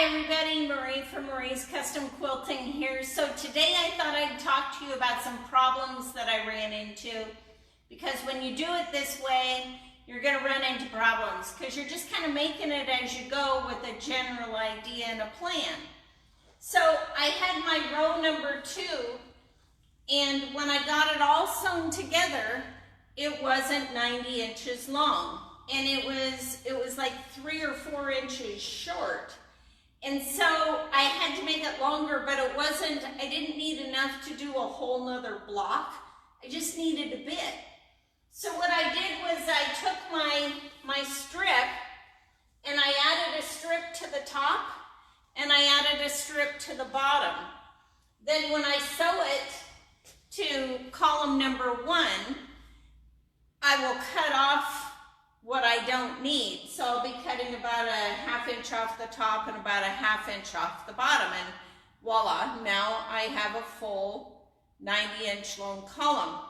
Hi everybody, Marie from Marie's Custom Quilting here. So today I thought I'd talk to you about some problems that I ran into, because when you do it this way, you're going to run into problems because you're just kind of making it as you go with a general idea and a plan. So I had my row number 2, and when I got it all sewn together, it wasn't 90 inches long, and it was like 3 or 4 inches short. And so I had to make it longer, but I didn't need enough to do a whole nother block. I just needed a bit. So what I did was I took my strip and I added a strip to the top and I added a strip to the bottom. Then when I sew it to column number 1, I will cut off what I don't need. So I'll be cutting about a 1/2 inch off the top and about a 1/2 inch off the bottom, and voila, now I have a full 90-inch long column.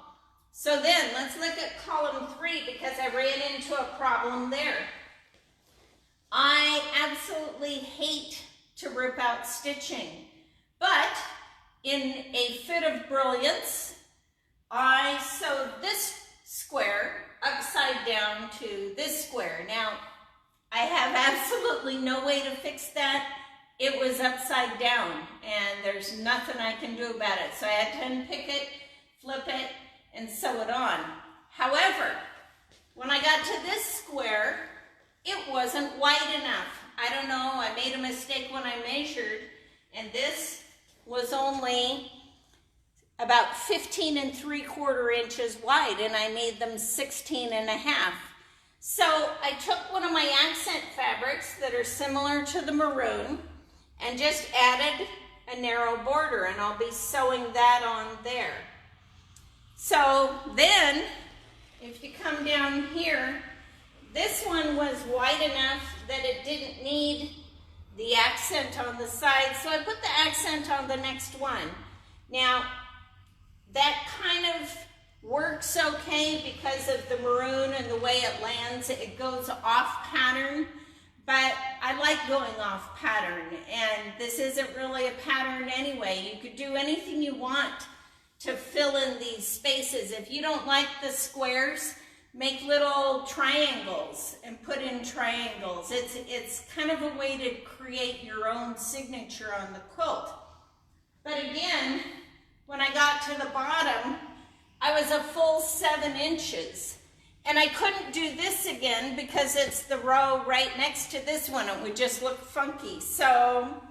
So then let's look at column 3, because I ran into a problem there. I absolutely hate to rip out stitching, but in a fit of brilliance, I sewed this square upside down to this square. Now, I have absolutely no way to fix that. It was upside down, and there's nothing I can do about it. So I had to unpick it, flip it, and sew it on. However, when I got to this square, it wasn't wide enough. I don't know, I made a mistake when I measured, and this was only about 15 3/4 inches wide, and I made them 16 1/2. So I took one of my accent fabrics that are similar to the maroon and just added a narrow border, and I'll be sewing that on there. So then, if you come down here, this one was wide enough that it didn't need the accent on the side, so I put the accent on the next one. Now, that kind of works okay because of the maroon and the way it lands. It goes off pattern, but I like going off pattern, and this isn't really a pattern anyway. You could do anything you want to fill in these spaces. If you don't like the squares, make little triangles and put in triangles. It's kind of a way to create your own signature on the quilt. But again, when I got to the bottom, I was a full 7 inches. And I couldn't do this again because it's the row right next to this one. It would just look funky. So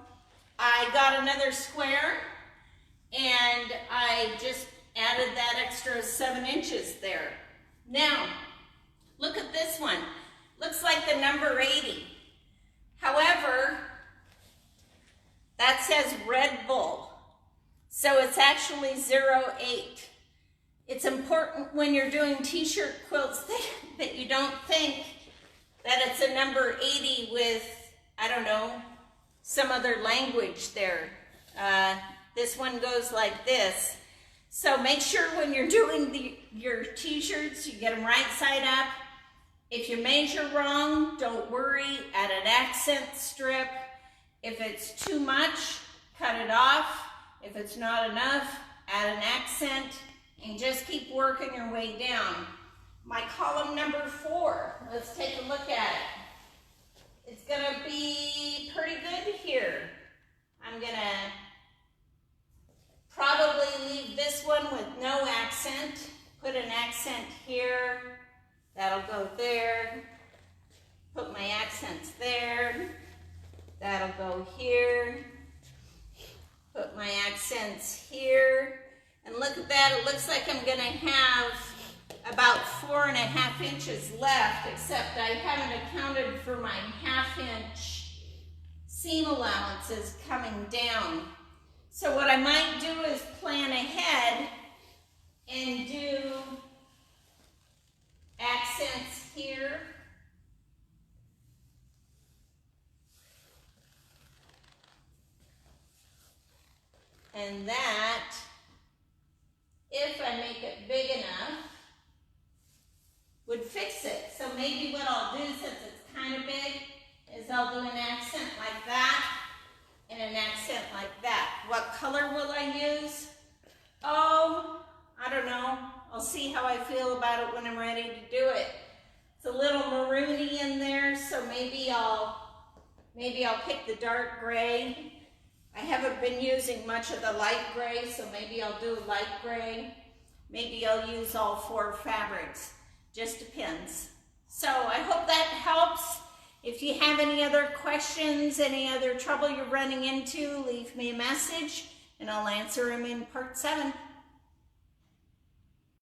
I got another square and I just added that extra 7 inches there. Now, look at this one. Looks like the number 80. However, that says Red Bull. So it's actually 08. It's important when you're doing t-shirt quilts that you don't think that it's a number 80 with, I don't know, some other language there. This one goes like this. So make sure when you're doing your t-shirts, you get them right side up. If you measure wrong, don't worry, add an accent strip. If it's too much, cut it off. If it's not enough, add an accent and just keep working your way down. My column number 4, let's take a look at it. It's gonna be pretty good here. I'm gonna probably leave this one with no accent, put an accent here, that'll go there, put my accents there, that'll go here, put my accents here, and look at that, it looks like I'm gonna have about 4 1/2 inches left, except I haven't accounted for my 1/2 inch seam allowances coming down. So what I might do is plan ahead and do accents here. And that, if I make it big enough, would fix it. So maybe what I'll do, since it's kind of big, is I'll do an accent like that I feel about it when I'm ready to do it. It's a little maroony in there, so maybe I'll pick the dark gray. I haven't been using much of the light gray, so maybe I'll do light gray. Maybe I'll use all 4 fabrics. Just depends. So I hope that helps. If you have any other questions, any other trouble you're running into, leave me a message and I'll answer them in part 7.